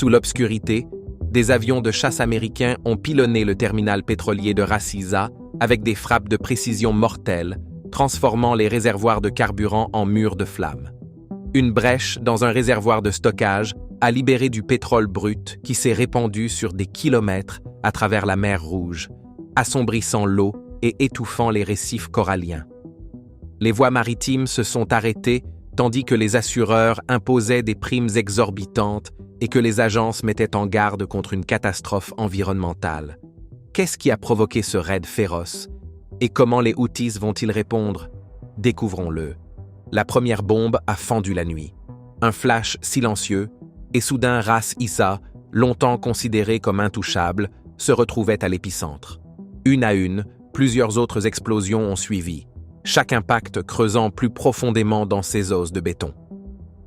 Sous l'obscurité, des avions de chasse américains ont pilonné le terminal pétrolier de Ras Isa avec des frappes de précision mortelles, transformant les réservoirs de carburant en murs de flammes. Une brèche dans un réservoir de stockage a libéré du pétrole brut qui s'est répandu sur des kilomètres à travers la mer Rouge, assombrissant l'eau et étouffant les récifs coralliens. Les voies maritimes se sont arrêtées tandis que les assureurs imposaient des primes exorbitantes et que les agences mettaient en garde contre une catastrophe environnementale. Qu'est-ce qui a provoqué ce raid féroce? Et comment les Houthis vont-ils répondre? Découvrons-le. La première bombe a fendu la nuit. Un flash silencieux, et soudain Ras Isa, longtemps considéré comme intouchable, se retrouvait à l'épicentre. Une à une, plusieurs autres explosions ont suivi, chaque impact creusant plus profondément dans ses os de béton.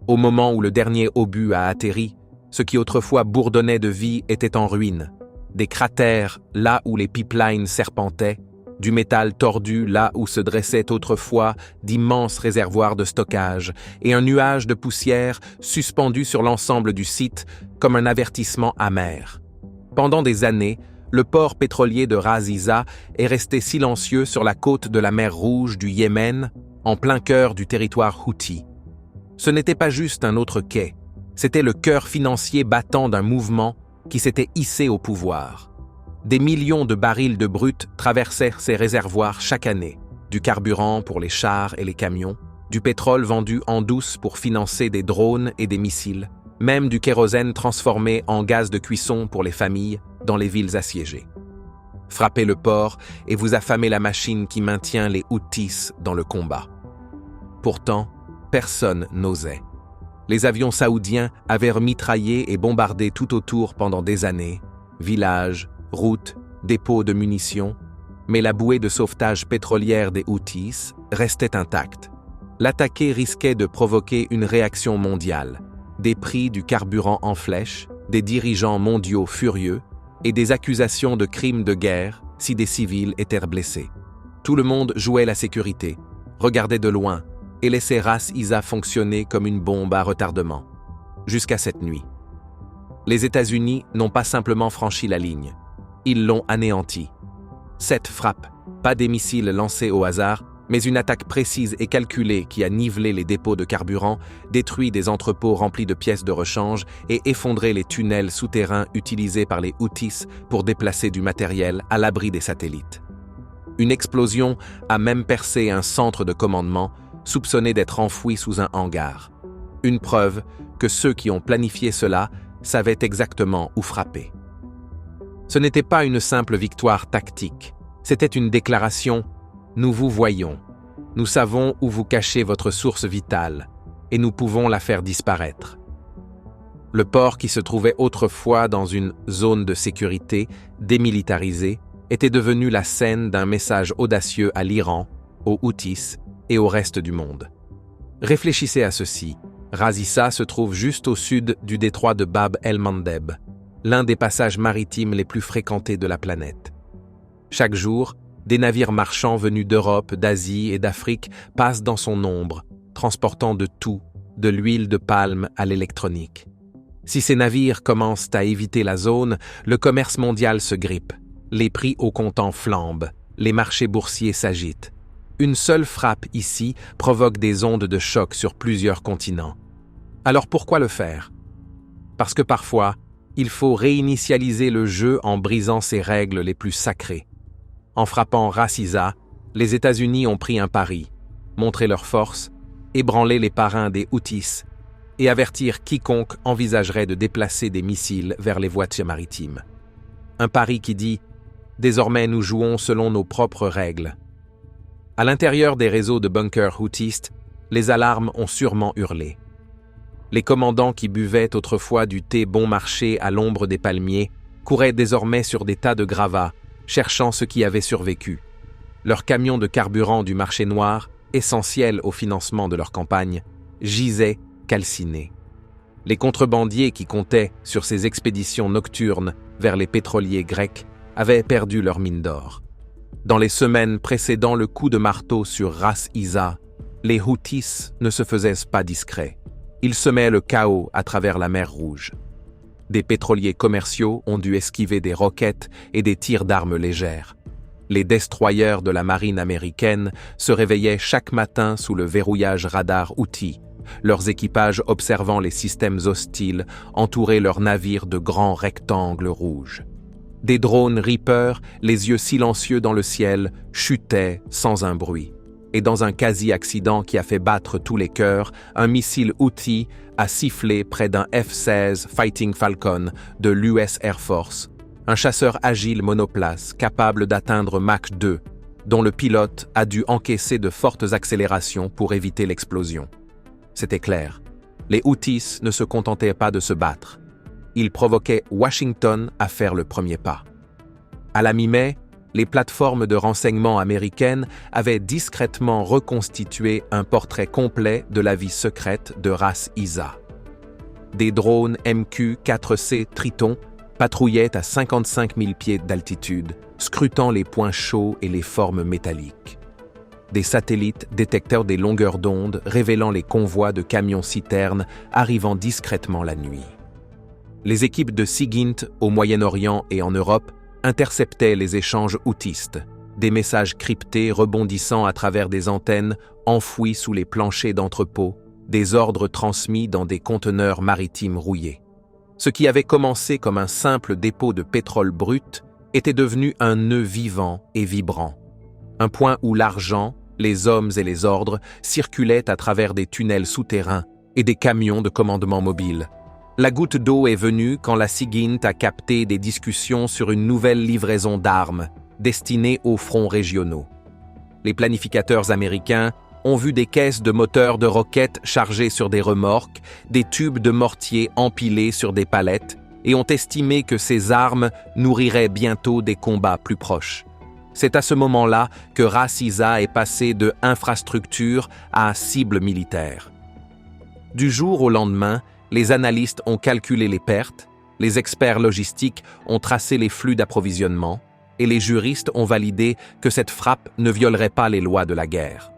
Au moment où le dernier obus a atterri, ce qui autrefois bourdonnait de vie était en ruine. Des cratères là où les pipelines serpentaient, du métal tordu là où se dressaient autrefois d'immenses réservoirs de stockage, et un nuage de poussière suspendu sur l'ensemble du site comme un avertissement amer. Pendant des années, le port pétrolier de Ras Isa est resté silencieux sur la côte de la mer Rouge du Yémen, en plein cœur du territoire Houthi. Ce n'était pas juste un autre quai, c'était le cœur financier battant d'un mouvement qui s'était hissé au pouvoir. Des millions de barils de brut traversaient ces réservoirs chaque année, du carburant pour les chars et les camions, du pétrole vendu en douce pour financer des drones et des missiles, même du kérosène transformé en gaz de cuisson pour les familles dans les villes assiégées. Frappez le port et vous affamez la machine qui maintient les Houthis dans le combat. Pourtant, personne n'osait. Les avions saoudiens avaient mitraillé et bombardé tout autour pendant des années, villages, routes, dépôts de munitions, mais la bouée de sauvetage pétrolière des Houthis restait intacte. L'attaquer risquait de provoquer une réaction mondiale, des prix du carburant en flèche, des dirigeants mondiaux furieux et des accusations de crimes de guerre si des civils étaient blessés. Tout le monde jouait la sécurité, regardait de loin et laissait Ras Isa fonctionner comme une bombe à retardement. Jusqu'à cette nuit. Les États-Unis n'ont pas simplement franchi la ligne. Ils l'ont anéanti. 7 frappes, pas des missiles lancés au hasard, mais une attaque précise et calculée qui a nivelé les dépôts de carburant, détruit des entrepôts remplis de pièces de rechange et effondré les tunnels souterrains utilisés par les Houthis pour déplacer du matériel à l'abri des satellites. Une explosion a même percé un centre de commandement soupçonné d'être enfoui sous un hangar. Une preuve que ceux qui ont planifié cela savaient exactement où frapper. Ce n'était pas une simple victoire tactique, c'était une déclaration « Nous vous voyons, nous savons où vous cachez votre source vitale, et nous pouvons la faire disparaître. » Le port qui se trouvait autrefois dans une zone de sécurité démilitarisée était devenu la scène d'un message audacieux à l'Iran, aux Houthis et au reste du monde. Réfléchissez à ceci, Ras Isa se trouve juste au sud du détroit de Bab el-Mandeb, l'un des passages maritimes les plus fréquentés de la planète. Chaque jour, des navires marchands venus d'Europe, d'Asie et d'Afrique passent dans son ombre, transportant de tout, de l'huile de palme à l'électronique. Si ces navires commencent à éviter la zone, le commerce mondial se grippe, les prix au comptant flambent, les marchés boursiers s'agitent. Une seule frappe ici provoque des ondes de choc sur plusieurs continents. Alors pourquoi le faire? Parce que parfois, il faut réinitialiser le jeu en brisant ses règles les plus sacrées. En frappant Ras Isa, les États-Unis ont pris un pari, montrer leur force, ébranler les parrains des Houthis et avertir quiconque envisagerait de déplacer des missiles vers les voies maritimes. Un pari qui dit « Désormais nous jouons selon nos propres règles ». À l'intérieur des réseaux de bunkers houthis, les alarmes ont sûrement hurlé. Les commandants qui buvaient autrefois du thé bon marché à l'ombre des palmiers couraient désormais sur des tas de gravats, cherchant ce qui avait survécu. Leurs camions de carburant du marché noir, essentiels au financement de leur campagne, gisaient calcinés. Les contrebandiers qui comptaient sur ces expéditions nocturnes vers les pétroliers grecs avaient perdu leur mine d'or. Dans les semaines précédant le coup de marteau sur Ras Isa, les Houthis ne se faisaient pas discrets. Ils semaient le chaos à travers la mer Rouge. Des pétroliers commerciaux ont dû esquiver des roquettes et des tirs d'armes légères. Les destroyers de la marine américaine se réveillaient chaque matin sous le verrouillage radar Houthi, leurs équipages observant les systèmes hostiles entouraient leurs navires de grands rectangles rouges. Des drones Reaper, les yeux silencieux dans le ciel, chutaient sans un bruit. Et dans un quasi-accident qui a fait battre tous les cœurs, un missile Houthi a sifflé près d'un F-16 Fighting Falcon de l'US Air Force, un chasseur agile monoplace capable d'atteindre Mach 2, dont le pilote a dû encaisser de fortes accélérations pour éviter l'explosion. C'était clair, les Houthis ne se contentaient pas de se battre. Ils provoquaient Washington à faire le premier pas. À la mi-mai, les plateformes de renseignement américaines avaient discrètement reconstitué un portrait complet de la vie secrète de Ras Isa. Des drones MQ-4C Triton patrouillaient à 55 000 pieds d'altitude, scrutant les points chauds et les formes métalliques. Des satellites détectèrent des longueurs d'onde révélant les convois de camions-citernes arrivant discrètement la nuit. Les équipes de SIGINT au Moyen-Orient et en Europe interceptaient les échanges houtistes, des messages cryptés rebondissant à travers des antennes enfouies sous les planchers d'entrepôts, des ordres transmis dans des conteneurs maritimes rouillés. Ce qui avait commencé comme un simple dépôt de pétrole brut était devenu un nœud vivant et vibrant. Un point où l'argent, les hommes et les ordres circulaient à travers des tunnels souterrains et des camions de commandement mobile. La goutte d'eau est venue quand la SIGINT a capté des discussions sur une nouvelle livraison d'armes destinée aux fronts régionaux. Les planificateurs américains ont vu des caisses de moteurs de roquettes chargées sur des remorques, des tubes de mortier empilés sur des palettes et ont estimé que ces armes nourriraient bientôt des combats plus proches. C'est à ce moment-là que Ras Isa est passé de infrastructure à cible militaire. Du jour au lendemain, les analystes ont calculé les pertes, les experts logistiques ont tracé les flux d'approvisionnement et les juristes ont validé que cette frappe ne violerait pas les lois de la guerre.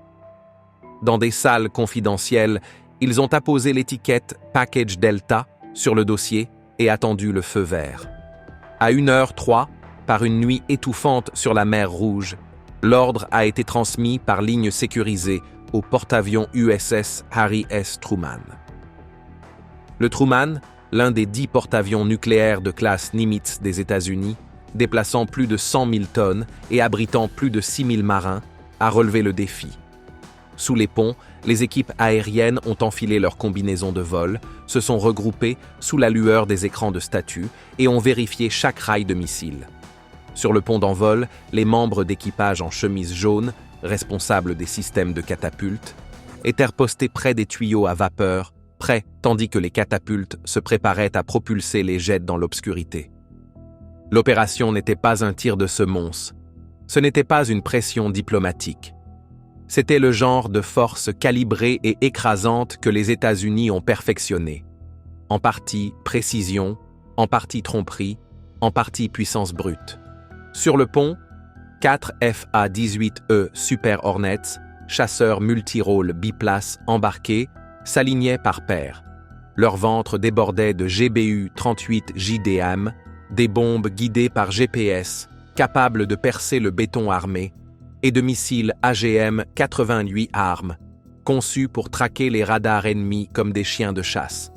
Dans des salles confidentielles, ils ont apposé l'étiquette « Package Delta » sur le dossier et attendu le feu vert. À 1h03, par une nuit étouffante sur la mer Rouge, l'ordre a été transmis par ligne sécurisée au porte-avions USS Harry S. Truman. Le Truman, l'un des 10 porte-avions nucléaires de classe Nimitz des États-Unis, déplaçant plus de 100 000 tonnes et abritant plus de 6 000 marins, a relevé le défi. Sous les ponts, les équipes aériennes ont enfilé leurs combinaisons de vol, se sont regroupées sous la lueur des écrans de statut et ont vérifié chaque rail de missile. Sur le pont d'envol, les membres d'équipage en chemise jaune, responsables des systèmes de catapultes, étaient postés près des tuyaux à vapeur, prêts tandis que les catapultes se préparaient à propulser les jets dans l'obscurité. L'opération n'était pas un tir de semonce, ce n'était pas une pression diplomatique. C'était le genre de force calibrée et écrasante que les États-Unis ont perfectionné. En partie précision, en partie tromperie, en partie puissance brute. Sur le pont, 4 FA-18E Super Hornets, chasseurs multirôles biplaces embarqués, s'alignaient par paires. Leur ventre débordait de GBU-38 JDAM, des bombes guidées par GPS, capables de percer le béton armé, et de missiles AGM-88 armes, conçus pour traquer les radars ennemis comme des chiens de chasse.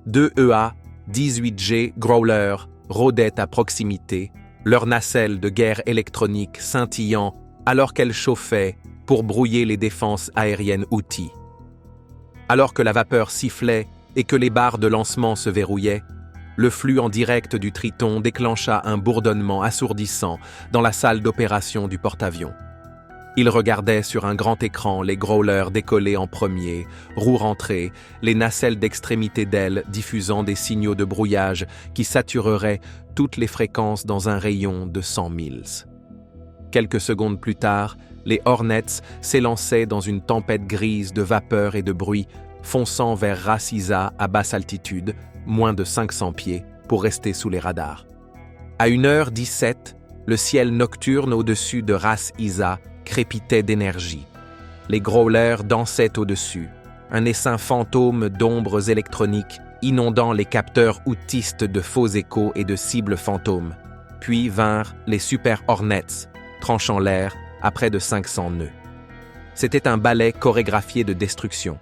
2 EA-18G Growler rôdaient à proximité, leurs nacelles de guerre électronique scintillant alors qu'elles chauffaient pour brouiller les défenses aériennes Houthi. Alors que la vapeur sifflait et que les barres de lancement se verrouillaient, le flux en direct du Triton déclencha un bourdonnement assourdissant dans la salle d'opération du porte-avions. Il regardait sur un grand écran les growlers décoller en premier, roues rentrées, les nacelles d'extrémité d'ailes diffusant des signaux de brouillage qui satureraient toutes les fréquences dans un rayon de 100 milles. Quelques secondes plus tard, les Hornets s'élançaient dans une tempête grise de vapeur et de bruit, fonçant vers Ras Isa à basse altitude, moins de 500 pieds, pour rester sous les radars. À 1h17, le ciel nocturne au-dessus de Ras Isa crépitait d'énergie. Les growlers dansaient au-dessus, un essaim fantôme d'ombres électroniques inondant les capteurs houthistes de faux échos et de cibles fantômes. Puis vinrent les Super Hornets, tranchant l'air à près de 500 nœuds. C'était un ballet chorégraphié de destruction.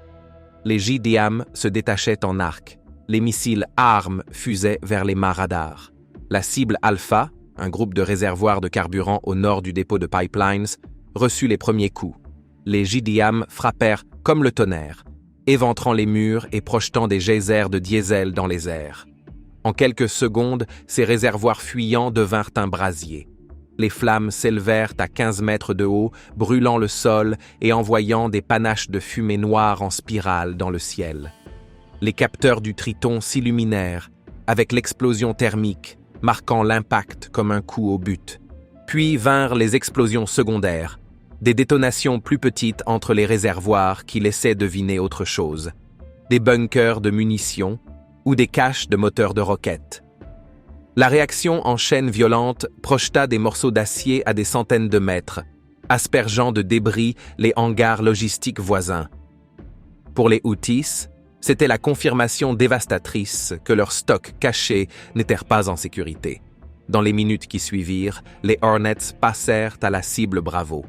Les JDAM se détachaient en arc. Les missiles ARM fusaient vers les mâts radars. La cible Alpha, un groupe de réservoirs de carburant au nord du dépôt de pipelines, reçut les premiers coups. Les JDAM frappèrent comme le tonnerre, éventrant les murs et projetant des geysers de diesel dans les airs. En quelques secondes, ces réservoirs fuyants devinrent un brasier. Les flammes s'élevèrent à 15 mètres de haut, brûlant le sol et envoyant des panaches de fumée noire en spirale dans le ciel. Les capteurs du Triton s'illuminèrent, avec l'explosion thermique, marquant l'impact comme un coup au but. Puis vinrent les explosions secondaires, des détonations plus petites entre les réservoirs qui laissaient deviner autre chose, des bunkers de munitions ou des caches de moteurs de roquettes. La réaction en chaîne violente projeta des morceaux d'acier à des centaines de mètres, aspergeant de débris les hangars logistiques voisins. Pour les Houthis, c'était la confirmation dévastatrice que leurs stocks cachés n'étaient pas en sécurité. Dans les minutes qui suivirent, les Hornets passèrent à la cible Bravo.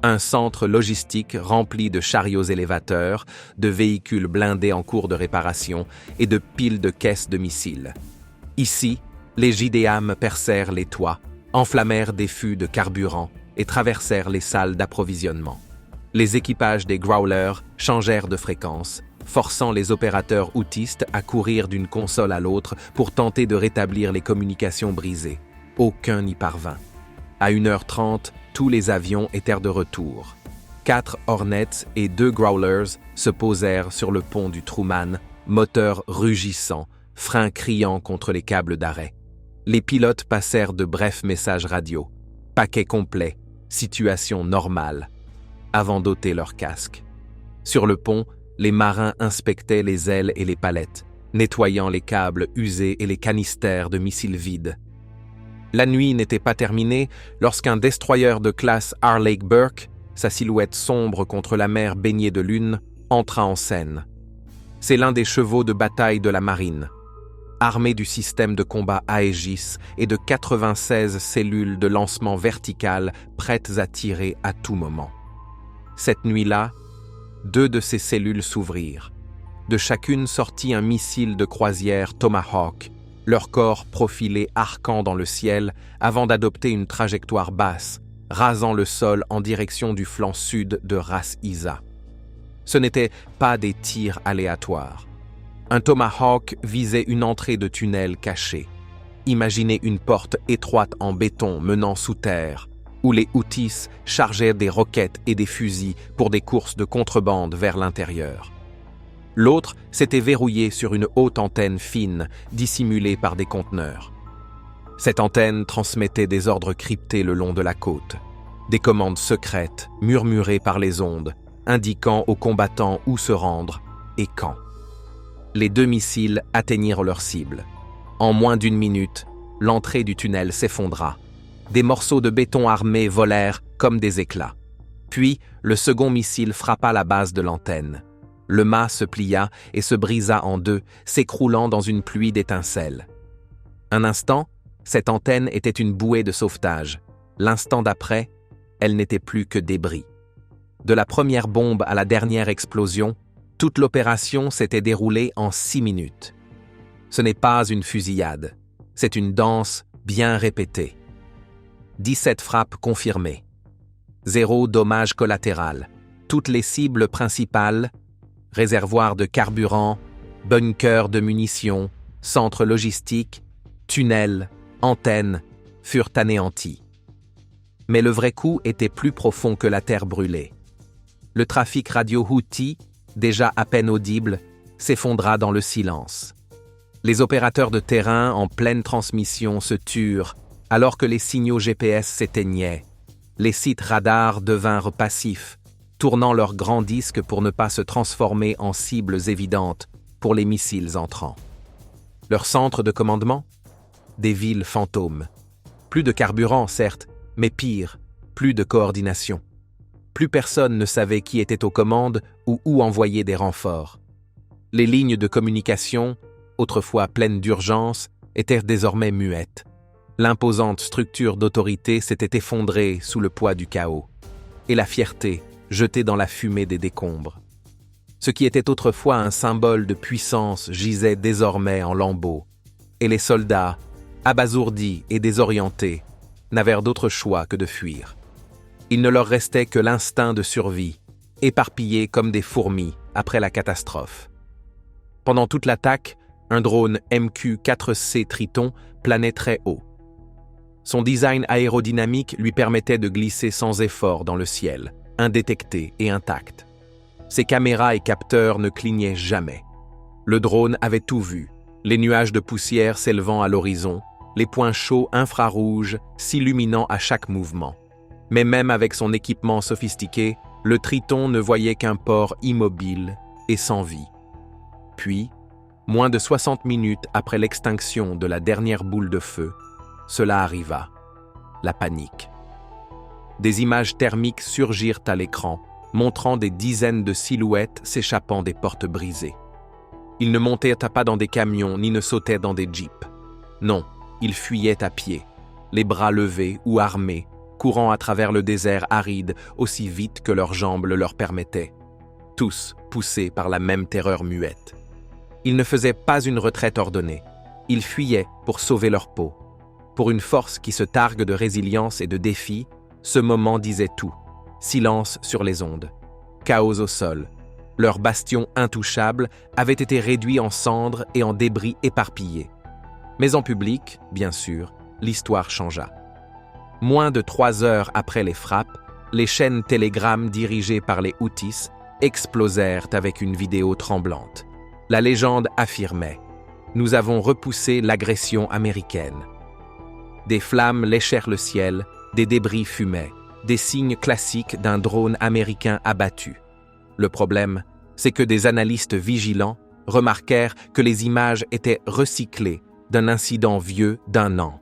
Un centre logistique rempli de chariots élévateurs, de véhicules blindés en cours de réparation et de piles de caisses de missiles. Ici, les JDAM percèrent les toits, enflammèrent des fûts de carburant et traversèrent les salles d'approvisionnement. Les équipages des Growlers changèrent de fréquence, forçant les opérateurs houtistes à courir d'une console à l'autre pour tenter de rétablir les communications brisées. Aucun n'y parvint. À 1h30, tous les avions étaient de retour. 4 Hornets et 2 Growlers se posèrent sur le pont du Truman, moteurs rugissants, freins criant contre les câbles d'arrêt. Les pilotes passèrent de brefs messages radio. Paquet complet, situation normale, avant d'ôter leurs casques. Sur le pont, les marins inspectaient les ailes et les palettes, nettoyant les câbles usés et les canistères de missiles vides. La nuit n'était pas terminée lorsqu'un destroyer de classe R. Lake Burke, sa silhouette sombre contre la mer baignée de lune, entra en scène. C'est l'un des chevaux de bataille de la marine. Armé du système de combat Aegis et de 96 cellules de lancement vertical prêtes à tirer à tout moment. Cette nuit-là, 2 de ces cellules s'ouvrirent. De chacune sortit un missile de croisière Tomahawk, leur corps profilé arquant dans le ciel avant d'adopter une trajectoire basse, rasant le sol en direction du flanc sud de Ras Isa. Ce n'étaient pas des tirs aléatoires. Un Tomahawk visait une entrée de tunnel cachée. Imaginez une porte étroite en béton menant sous terre, où les Houthis chargeaient des roquettes et des fusils pour des courses de contrebande vers l'intérieur. L'autre s'était verrouillé sur une haute antenne fine, dissimulée par des conteneurs. Cette antenne transmettait des ordres cryptés le long de la côte, des commandes secrètes murmurées par les ondes, indiquant aux combattants où se rendre et quand. Les 2 missiles atteignirent leur cible. En moins d'1 minute, l'entrée du tunnel s'effondra. Des morceaux de béton armé volèrent comme des éclats. Puis, le second missile frappa la base de l'antenne. Le mât se plia et se brisa en 2, s'écroulant dans une pluie d'étincelles. Un instant, cette antenne était une bouée de sauvetage. L'instant d'après, elle n'était plus que débris. De la première bombe à la dernière explosion, toute l'opération s'était déroulée en 6 minutes. Ce n'est pas une fusillade, c'est une danse bien répétée. 17 frappes confirmées. 0 dommage collatéral. Toutes les cibles principales, réservoirs de carburant, bunkers de munitions, centres logistiques, tunnels, antennes, furent anéantis. Mais le vrai coup était plus profond que la terre brûlée. Le trafic radio Houthi, déjà à peine audible, s'effondra dans le silence. Les opérateurs de terrain en pleine transmission se turent, alors que les signaux GPS s'éteignaient. Les sites radars devinrent passifs, tournant leurs grands disques pour ne pas se transformer en cibles évidentes pour les missiles entrants. Leur centre de commandement? Des villes fantômes. Plus de carburant, certes, mais pire, plus de coordination. Plus personne ne savait qui était aux commandes ou où envoyer des renforts. Les lignes de communication, autrefois pleine d'urgence, était désormais muette. L'imposante structure d'autorité s'était effondrée sous le poids du chaos, et la fierté jetée dans la fumée des décombres. Ce qui était autrefois un symbole de puissance gisait désormais en lambeaux, et les soldats, abasourdis et désorientés, n'avaient d'autre choix que de fuir. Il ne leur restait que l'instinct de survie, éparpillés comme des fourmis après la catastrophe. Pendant toute l'attaque, un drone MQ-4C Triton planait très haut. Son design aérodynamique lui permettait de glisser sans effort dans le ciel, indétecté et intact. Ses caméras et capteurs ne clignaient jamais. Le drone avait tout vu, les nuages de poussière s'élevant à l'horizon, les points chauds infrarouges s'illuminant à chaque mouvement. Mais même avec son équipement sophistiqué, le Triton ne voyait qu'un port immobile et sans vie. Puis, moins de 60 minutes après l'extinction de la dernière boule de feu, cela arriva. La panique. Des images thermiques surgirent à l'écran, montrant des dizaines de silhouettes s'échappant des portes brisées. Ils ne montaient pas dans des camions ni ne sautaient dans des jeeps. Non, ils fuyaient à pied, les bras levés ou armés, courant à travers le désert aride aussi vite que leurs jambes le leur permettaient, tous poussés par la même terreur muette. Ils ne faisaient pas une retraite ordonnée, ils fuyaient pour sauver leur peau. Pour une force qui se targue de résilience et de défi, ce moment disait tout. Silence sur les ondes, chaos au sol. Leur bastion intouchable avait été réduit en cendres et en débris éparpillés. Mais en public, bien sûr, l'histoire changea. Moins de 3 heures après les frappes, les chaînes Telegram dirigées par les Houthis explosèrent avec une vidéo tremblante. La légende affirmait « Nous avons repoussé l'agression américaine ». Des flammes léchèrent le ciel, des débris fumaient, des signes classiques d'un drone américain abattu. Le problème, c'est que des analystes vigilants remarquèrent que les images étaient recyclées d'un incident vieux d'1 an.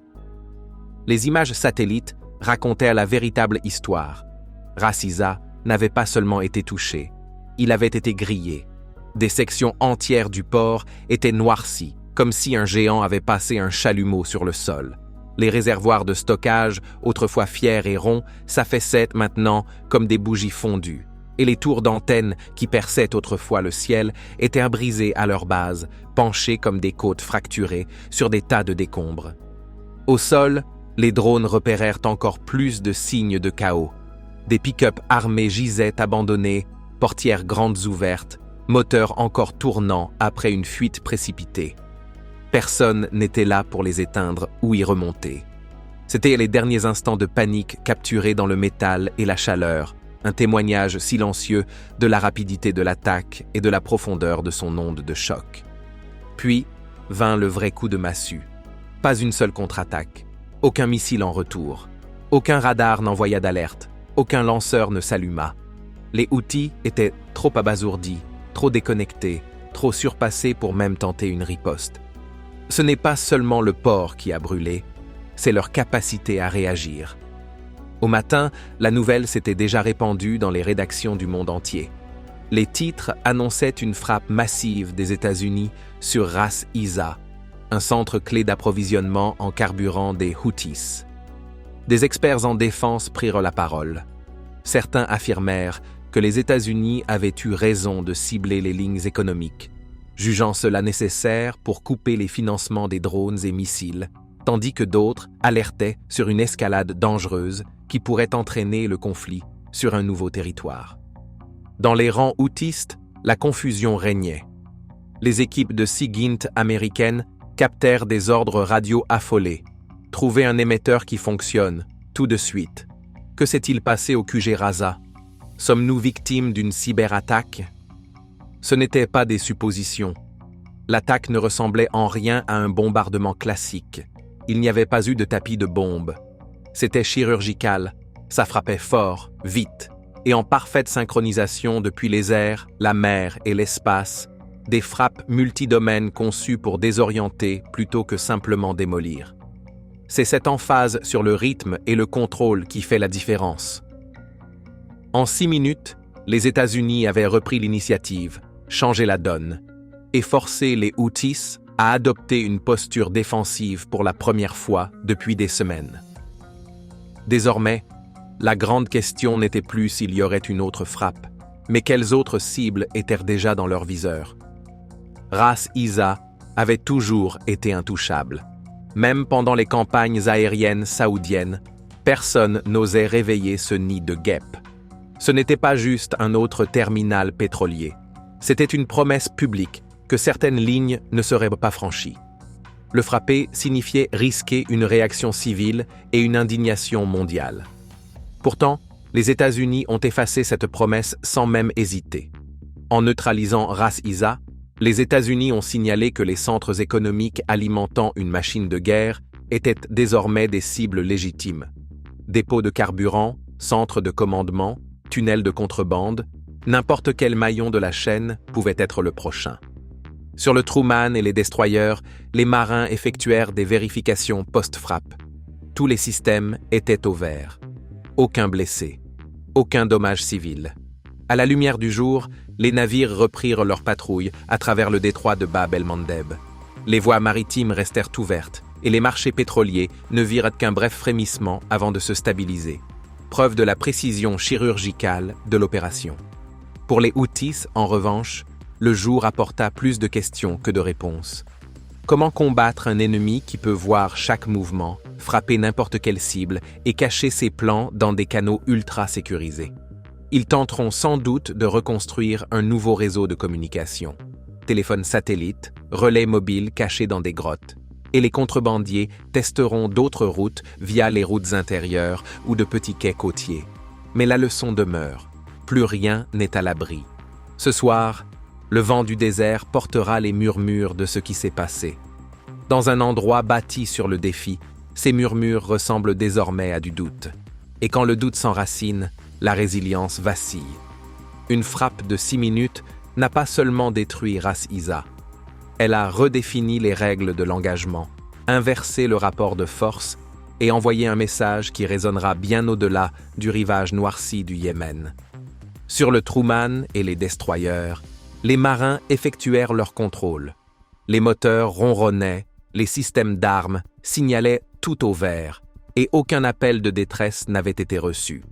Les images satellites racontaient la véritable histoire. Raciza n'avait pas seulement été touché, il avait été grillé. Des sections entières du port étaient noircies, comme si un géant avait passé un chalumeau sur le sol. Les réservoirs de stockage, autrefois fiers et ronds, s'affaissaient maintenant comme des bougies fondues, et les tours d'antennes qui perçaient autrefois le ciel étaient brisées à leur base, penchées comme des côtes fracturées sur des tas de décombres. Au sol, les drones repérèrent encore plus de signes de chaos. Des pick-up armés gisaient abandonnés, portières grandes ouvertes, moteurs encore tournant après une fuite précipitée. Personne n'était là pour les éteindre ou y remonter. C'étaient les derniers instants de panique capturés dans le métal et la chaleur, un témoignage silencieux de la rapidité de l'attaque et de la profondeur de son onde de choc. Puis vint le vrai coup de massue. Pas une seule contre-attaque, aucun missile en retour, aucun radar n'envoya d'alerte, aucun lanceur ne s'alluma. Les Houthis étaient trop abasourdis, trop déconnectés, trop surpassés pour même tenter une riposte. Ce n'est pas seulement le port qui a brûlé, c'est leur capacité à réagir. Au matin, la nouvelle s'était déjà répandue dans les rédactions du monde entier. Les titres annonçaient une frappe massive des États-Unis sur Ras Isa, un centre clé d'approvisionnement en carburant des Houthis. Des experts en défense prirent la parole. Certains affirmèrent que les États-Unis avaient eu raison de cibler les lignes économiques, jugeant cela nécessaire pour couper les financements des drones et missiles, tandis que d'autres alertaient sur une escalade dangereuse qui pourrait entraîner le conflit sur un nouveau territoire. Dans les rangs houtistes, la confusion régnait. Les équipes de SIGINT américaines captèrent des ordres radio affolés. Trouvez un émetteur qui fonctionne, tout de suite. Que s'est-il passé au QG Raza? Sommes-nous victimes d'une cyberattaque? Ce n'étaient pas des suppositions. L'attaque ne ressemblait en rien à un bombardement classique. Il n'y avait pas eu de tapis de bombes. C'était chirurgical, ça frappait fort, vite, et en parfaite synchronisation depuis les airs, la mer et l'espace, des frappes multidomaines conçues pour désorienter plutôt que simplement démolir. C'est cette emphase sur le rythme et le contrôle qui fait la différence. En 6 minutes, les États-Unis avaient repris l'initiative, changé la donne, et forcé les Houthis a adopté une posture défensive pour la première fois depuis des semaines. Désormais, la grande question n'était plus s'il y aurait une autre frappe, mais quelles autres cibles étaient déjà dans leur viseur. Ras Isa avait toujours été intouchable. Même pendant les campagnes aériennes saoudiennes, personne n'osait réveiller ce nid de guêpes. Ce n'était pas juste un autre terminal pétrolier. C'était une promesse publique que certaines lignes ne seraient pas franchies. Le frapper signifiait risquer une réaction civile et une indignation mondiale. Pourtant, les États-Unis ont effacé cette promesse sans même hésiter. En neutralisant Ras Isa, les États-Unis ont signalé que les centres économiques alimentant une machine de guerre étaient désormais des cibles légitimes. Dépôts de carburant, centres de commandement, tunnels de contrebande, n'importe quel maillon de la chaîne pouvait être le prochain. Sur le Truman et les destroyers, les marins effectuèrent des vérifications post-frappe. Tous les systèmes étaient au vert. Aucun blessé, aucun dommage civil. À la lumière du jour, les navires reprirent leur patrouille à travers le détroit de Bab el-Mandeb. Les voies maritimes restèrent ouvertes et les marchés pétroliers ne virent qu'un bref frémissement avant de se stabiliser. Preuve de la précision chirurgicale de l'opération. Pour les Houthis, en revanche, le jour apporta plus de questions que de réponses. Comment combattre un ennemi qui peut voir chaque mouvement, frapper n'importe quelle cible et cacher ses plans dans des canaux ultra sécurisés? Ils tenteront sans doute de reconstruire un nouveau réseau de communication. Téléphones satellites, relais mobiles cachés dans des grottes. Et les contrebandiers testeront d'autres routes via les routes intérieures ou de petits quais côtiers. Mais la leçon demeure, plus rien n'est à l'abri. Ce soir, le vent du désert portera les murmures de ce qui s'est passé. Dans un endroit bâti sur le défi, ces murmures ressemblent désormais à du doute. Et quand le doute s'enracine, la résilience vacille. Une frappe de 6 minutes n'a pas seulement détruit Ras Isa. Elle a redéfini les règles de l'engagement, inversé le rapport de force et envoyé un message qui résonnera bien au-delà du rivage noirci du Yémen. Sur le Truman et les destroyers, les marins effectuèrent leur contrôle. Les moteurs ronronnaient, les systèmes d'armes signalaient tout au vert et aucun appel de détresse n'avait été reçu.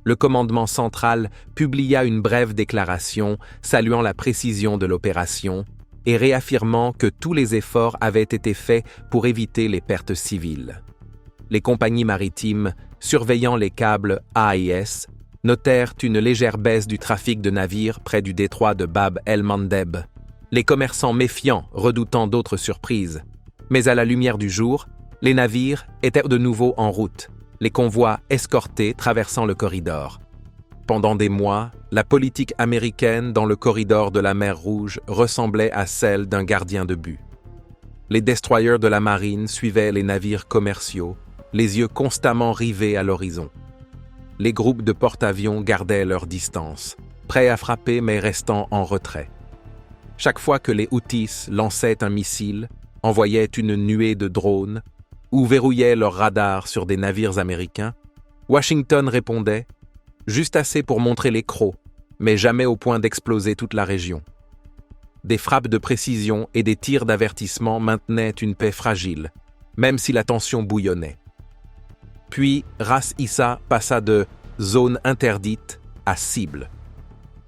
Le commandement central publia une brève déclaration saluant la précision de l'opération et réaffirmant que tous les efforts avaient été faits pour éviter les pertes civiles. Les compagnies maritimes, surveillant les câbles AIS, notèrent une légère baisse du trafic de navires près du détroit de Bab el-Mandeb. Les commerçants méfiants redoutant d'autres surprises. Mais à la lumière du jour, les navires étaient de nouveau en route, les convois escortés traversant le corridor. Pendant des mois, la politique américaine dans le corridor de la mer Rouge ressemblait à celle d'un gardien de but. Les destroyers de la marine suivaient les navires commerciaux, les yeux constamment rivés à l'horizon. Les groupes de porte-avions gardaient leur distance, prêts à frapper mais restant en retrait. Chaque fois que les Houthis lançaient un missile, envoyaient une nuée de drones ou verrouillaient leurs radars sur des navires américains, Washington répondait « juste assez pour montrer les crocs, mais jamais au point d'exploser toute la région ». Des frappes de précision et des tirs d'avertissement maintenaient une paix fragile, même si la tension bouillonnait. Puis, Ras Isa passa de « zone interdite » à « cible ».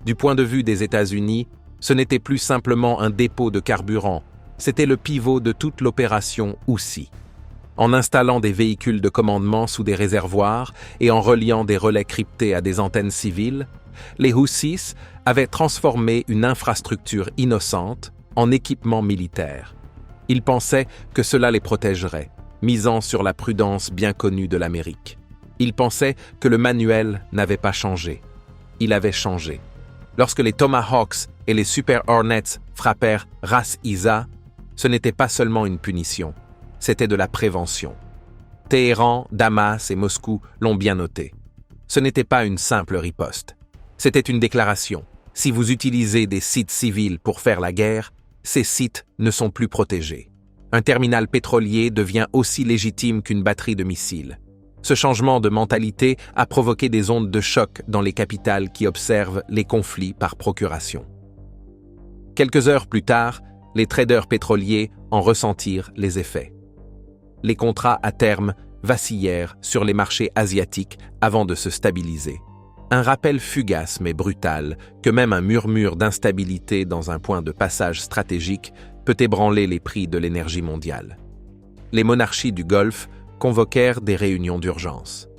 Du point de vue des États-Unis, ce n'était plus simplement un dépôt de carburant, c'était le pivot de toute l'opération Houthi. En installant des véhicules de commandement sous des réservoirs et en reliant des relais cryptés à des antennes civiles, les Houthis avaient transformé une infrastructure innocente en équipement militaire. Ils pensaient que cela les protégerait, misant sur la prudence bien connue de l'Amérique. Ils pensaient que le manuel n'avait pas changé. Il avait changé. Lorsque les Tomahawks et les Super Hornets frappèrent Ras Isa, ce n'était pas seulement une punition, c'était de la prévention. Téhéran, Damas et Moscou l'ont bien noté. Ce n'était pas une simple riposte. C'était une déclaration. Si vous utilisez des sites civils pour faire la guerre, ces sites ne sont plus protégés. Un terminal pétrolier devient aussi légitime qu'une batterie de missiles. Ce changement de mentalité a provoqué des ondes de choc dans les capitales qui observent les conflits par procuration. Quelques heures plus tard, Les traders pétroliers en ressentirent les effets. Les contrats à terme vacillèrent sur les marchés asiatiques avant de se stabiliser. Un rappel fugace mais brutal que même un murmure d'instabilité dans un point de passage stratégique peut ébranler les prix de l'énergie mondiale. Les monarchies du Golfe convoquèrent des réunions d'urgence.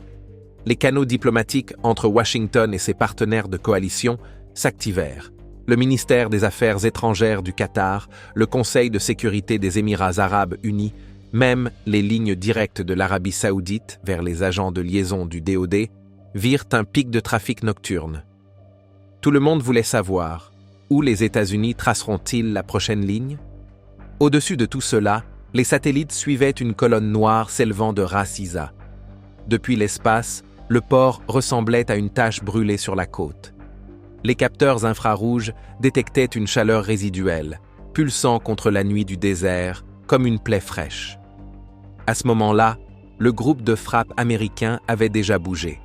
Les canaux diplomatiques entre Washington et ses partenaires de coalition s'activèrent. Le ministère des Affaires étrangères du Qatar, le Conseil de sécurité des Émirats arabes unis, même les lignes directes de l'Arabie saoudite vers les agents de liaison du DoD, virent un pic de trafic nocturne. Tout le monde voulait savoir où les États-Unis traceront-ils la prochaine ligne? Au-dessus de tout cela, les satellites suivaient une colonne noire s'élevant de Ras Isa. Depuis l'espace, le port ressemblait à une tache brûlée sur la côte. Les capteurs infrarouges détectaient une chaleur résiduelle, pulsant contre la nuit du désert, comme une plaie fraîche. À ce moment-là, le groupe de frappe américain avait déjà bougé.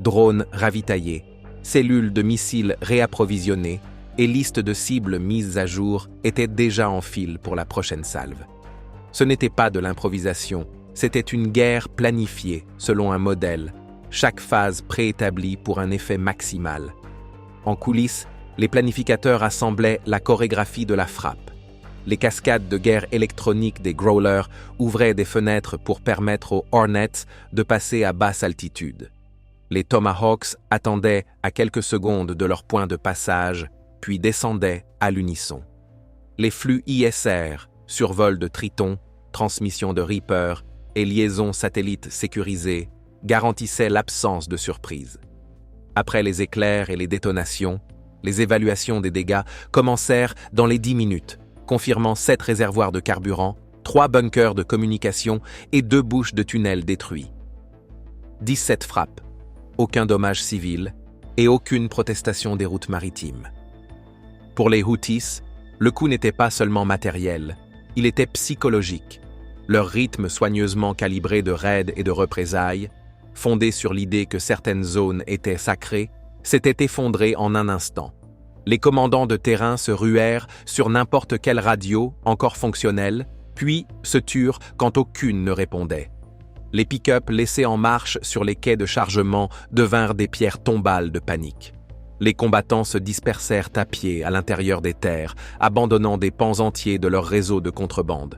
Drones ravitaillés, cellules de missiles réapprovisionnées et listes de cibles mises à jour étaient déjà en file pour la prochaine salve. Ce n'était pas de l'improvisation, c'était une guerre planifiée selon un modèle, chaque phase préétablie pour un effet maximal. En coulisses, les planificateurs assemblaient la chorégraphie de la frappe. Les cascades de guerre électronique des Growlers ouvraient des fenêtres pour permettre aux Hornets de passer à basse altitude. Les Tomahawks attendaient à quelques secondes de leur point de passage, puis descendaient à l'unisson. Les flux ISR, survol de Triton, transmission de Reaper et liaisons satellites sécurisées garantissaient l'absence de surprise. Après les éclairs et les détonations, les évaluations des dégâts commencèrent dans les 10 minutes, confirmant 7 réservoirs de carburant, 3 bunkers de communication et 2 bouches de tunnels détruits. 17 frappes, aucun dommage civil et aucune protestation des routes maritimes. Pour les Houthis, le coup n'était pas seulement matériel, il était psychologique. Leur rythme soigneusement calibré de raids et de représailles, fondé sur l'idée que certaines zones étaient sacrées, s'était effondré en un instant. Les commandants de terrain se ruèrent sur n'importe quelle radio encore fonctionnelle, puis se turent quand aucune ne répondait. Les pick-up laissés en marche sur les quais de chargement devinrent des pierres tombales de panique. Les combattants se dispersèrent à pied à l'intérieur des terres, abandonnant des pans entiers de leur réseau de contrebande.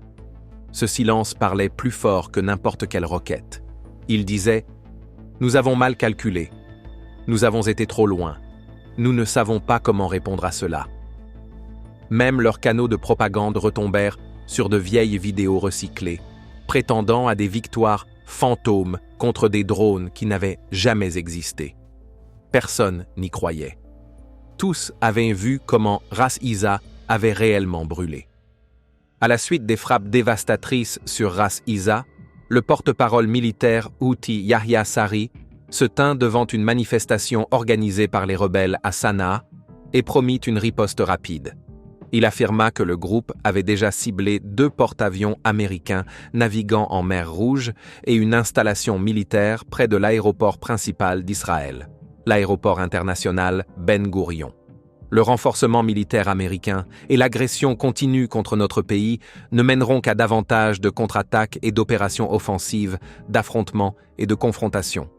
Ce silence parlait plus fort que n'importe quelle roquette. Il disait « Nous avons mal calculé. Nous avons été trop loin. Nous ne savons pas comment répondre à cela. » Même leurs canaux de propagande retombèrent sur de vieilles vidéos recyclées, prétendant à des victoires fantômes contre des drones qui n'avaient jamais existé. Personne n'y croyait. Tous avaient vu comment Ras Isa avait réellement brûlé. À la suite des frappes dévastatrices sur Ras Isa, le porte-parole militaire Houthi Yahya Saree se tint devant une manifestation organisée par les rebelles à Sanaa et promit une riposte rapide. Il affirma que le groupe avait déjà ciblé 2 porte-avions américains naviguant en mer Rouge et une installation militaire près de l'aéroport principal d'Israël, l'aéroport international Ben Gourion. Le renforcement militaire américain et l'agression continue contre notre pays ne mèneront qu'à davantage de contre-attaques et d'opérations offensives, d'affrontements et de confrontations,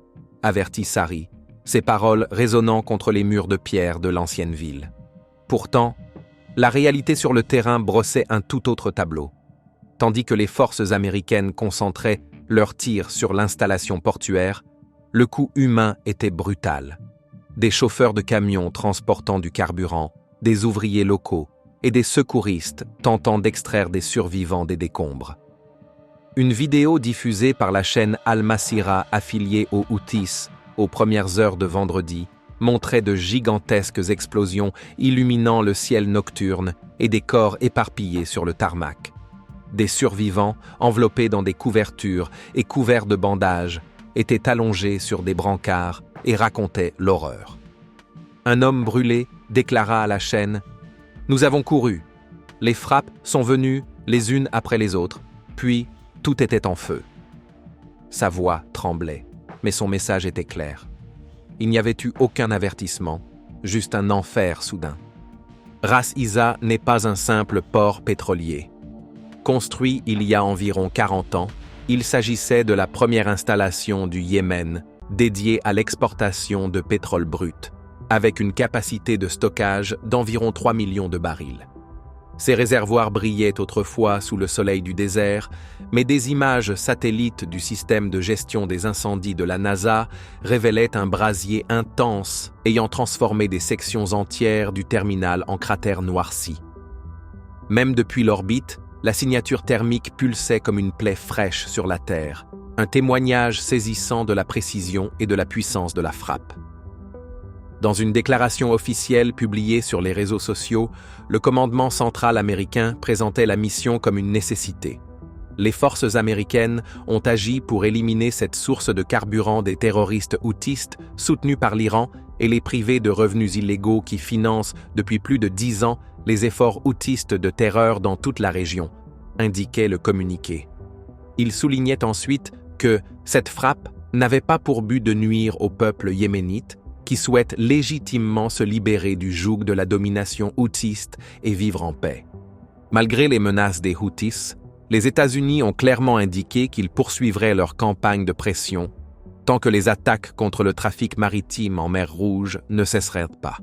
avertit Saree, ses paroles résonnant contre les murs de pierre de l'ancienne ville. Pourtant, la réalité sur le terrain brossait un tout autre tableau. Tandis que les forces américaines concentraient leurs tirs sur l'installation portuaire, le coût humain était brutal. Des chauffeurs de camions transportant du carburant, des ouvriers locaux et des secouristes tentant d'extraire des survivants des décombres. Une vidéo diffusée par la chaîne Al-Masira affiliée aux Houthis aux premières heures de vendredi montrait de gigantesques explosions illuminant le ciel nocturne et des corps éparpillés sur le tarmac. Des survivants, enveloppés dans des couvertures et couverts de bandages, étaient allongés sur des brancards et racontaient l'horreur. Un homme brûlé déclara à la chaîne « Nous avons couru. Les frappes sont venues les unes après les autres, puis tout était en feu. » Sa voix tremblait, mais son message était clair. Il n'y avait eu aucun avertissement, juste un enfer soudain. Ras Isa n'est pas un simple port pétrolier. Construit il y a environ 40 ans, il s'agissait de la première installation du Yémen dédiée à l'exportation de pétrole brut, avec une capacité de stockage d'environ 3 millions de barils. Ces réservoirs brillaient autrefois sous le soleil du désert, mais des images satellites du système de gestion des incendies de la NASA révélaient un brasier intense ayant transformé des sections entières du terminal en cratères noircis. Même depuis l'orbite, la signature thermique pulsait comme une plaie fraîche sur la Terre, un témoignage saisissant de la précision et de la puissance de la frappe. Dans une déclaration officielle publiée sur les réseaux sociaux, le commandement central américain présentait la mission comme une nécessité. Les forces américaines ont agi pour éliminer cette source de carburant des terroristes houthistes soutenus par l'Iran et les priver de revenus illégaux qui financent depuis plus de 10 ans les efforts houthistes de terreur dans toute la région, indiquait le communiqué. Il soulignait ensuite que cette frappe n'avait pas pour but de nuire au peuple yéménite, qui souhaitent légitimement se libérer du joug de la domination houthiste et vivre en paix. Malgré les menaces des Houthis, les États-Unis ont clairement indiqué qu'ils poursuivraient leur campagne de pression tant que les attaques contre le trafic maritime en mer Rouge ne cesseraient pas.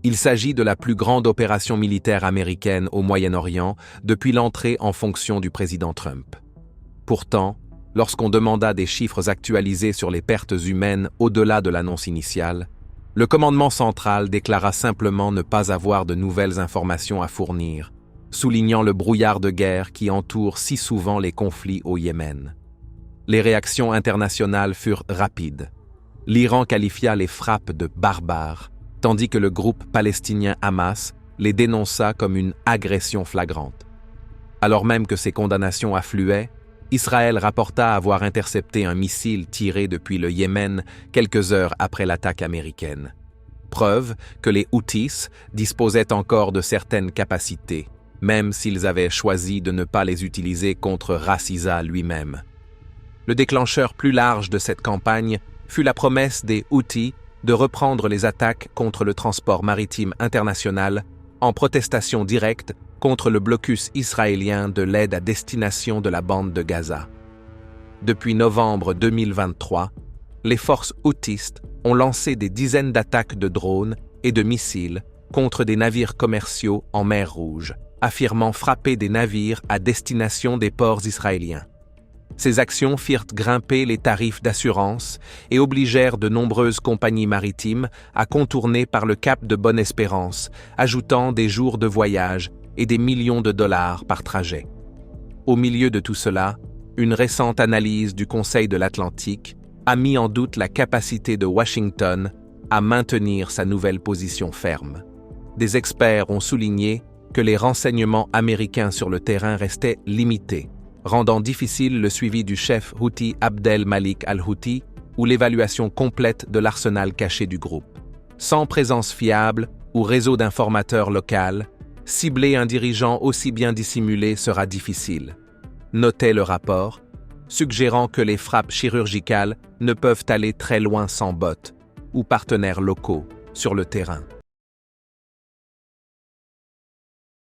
Il s'agit de la plus grande opération militaire américaine au Moyen-Orient depuis l'entrée en fonction du président Trump. Pourtant, lorsqu'on demanda des chiffres actualisés sur les pertes humaines au-delà de l'annonce initiale, le commandement central déclara simplement ne pas avoir de nouvelles informations à fournir, soulignant le brouillard de guerre qui entoure si souvent les conflits au Yémen. Les réactions internationales furent rapides. L'Iran qualifia les frappes de barbares, tandis que le groupe palestinien Hamas les dénonça comme une agression flagrante. Alors même que ces condamnations affluaient, Israël rapporta avoir intercepté un missile tiré depuis le Yémen quelques heures après l'attaque américaine. Preuve que les Houthis disposaient encore de certaines capacités, même s'ils avaient choisi de ne pas les utiliser contre Ras Isa lui-même. Le déclencheur plus large de cette campagne fut la promesse des Houthis de reprendre les attaques contre le transport maritime international en protestation directe contre le blocus israélien de l'aide à destination de la bande de Gaza. Depuis novembre 2023, les forces houthistes ont lancé des dizaines d'attaques de drones et de missiles contre des navires commerciaux en mer Rouge, affirmant frapper des navires à destination des ports israéliens. Ces actions firent grimper les tarifs d'assurance et obligèrent de nombreuses compagnies maritimes à contourner par le cap de Bonne-Espérance, ajoutant des jours de voyage et des millions de dollars par trajet. Au milieu de tout cela, une récente analyse du Conseil de l'Atlantique a mis en doute la capacité de Washington à maintenir sa nouvelle position ferme. Des experts ont souligné que les renseignements américains sur le terrain restaient limités, rendant difficile le suivi du chef Houthi Abdel Malik al-Houthi ou l'évaluation complète de l'arsenal caché du groupe. Sans présence fiable ou réseau d'informateurs local, cibler un dirigeant aussi bien dissimulé sera difficile, notait le rapport, suggérant que les frappes chirurgicales ne peuvent aller très loin sans bots ou partenaires locaux sur le terrain.